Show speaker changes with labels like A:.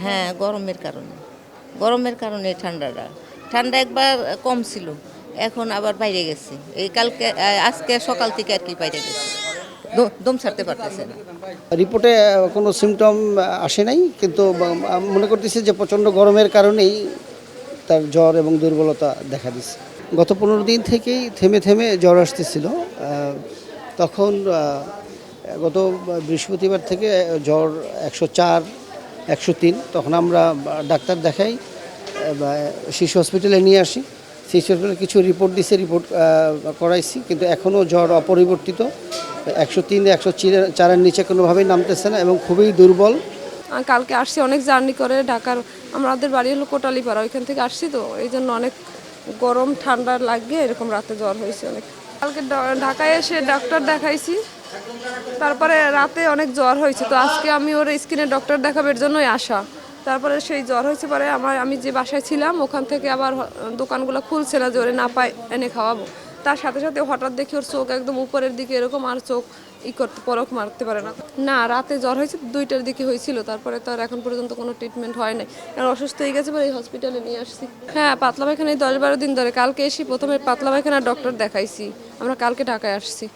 A: হ্যাঁ, গরমের কারণে ঠান্ডা একবার কম ছিল, এখন আবার বাইরে গেছে। এই কালকে আজকে সকাল থেকে আর কি বাইরে গেছে, দম ছাড়তে পারতেছে না।
B: রিপোর্টে কোনো সিমটম আসে নাই, কিন্তু মনে করতেছি যে প্রচণ্ড গরমের কারণেই তার জ্বর এবং দুর্বলতা দেখা দিচ্ছে। গত 15 দিন থেকেই থেমে থেমে জ্বর আসতেছিল। তখন গত বৃহস্পতিবার থেকে জ্বর 104, 103। তখন আমরা ডাক্তার দেখাই, শিশু হসপিটালে নিয়ে আসি। শিশু হসপিটালে কিছু রিপোর্ট দিছে, রিপোর্ট করাইছি, কিন্তু এখনও জ্বর অপরিবর্তিত। 103, 104-এর নিচে কোনোভাবেই নামতেছে না এবং খুবই দুর্বল।
C: কালকে আসছি অনেক জার্নি করে ঢাকার, আমাদের বাড়ি হলো কোটালীপাড়া, ওইখান থেকে আসছি, তো এই জন্য অনেক গরম ঠান্ডা লাগিয়ে এরকম রাতে জ্বর হয়েছে অনেক। কালকে ঢাকায় এসে ডক্টর দেখাইছি, তারপরে রাতে অনেক জ্বর হয়েছে, তো আজকে আমি ওর স্কিনের ডক্টর দেখাবার জন্যই আসা। তারপরে সেই জ্বর হয়েছে পরে আমি যে বাসায় ছিলাম ওখান থেকে আবার দোকানগুলো খুলছে না, জোরে না পাই এনে খাওয়াবো। তার সাথে সাথে হঠাৎ দেখি ওর চোখ একদম উপরের দিকে এরকম, আর চোখ পলক মারতে পারে না। না, রাতে জ্বর হয়েছে 2টার দিকে হয়েছিল, তারপরে তো আর এখন পর্যন্ত কোনো ট্রিটমেন্ট হয় নাই। আর অসুস্থ হয়ে গেছে পরে এই হসপিটালে নিয়ে আসছি। হ্যাঁ, পাতলা পায়খানায় 10-12 দিন ধরে। কালকে এসে প্রথমে পাতলা পায়খানার ডক্টর দেখাইছি, আমরা কালকে ঢাকায় আসছি।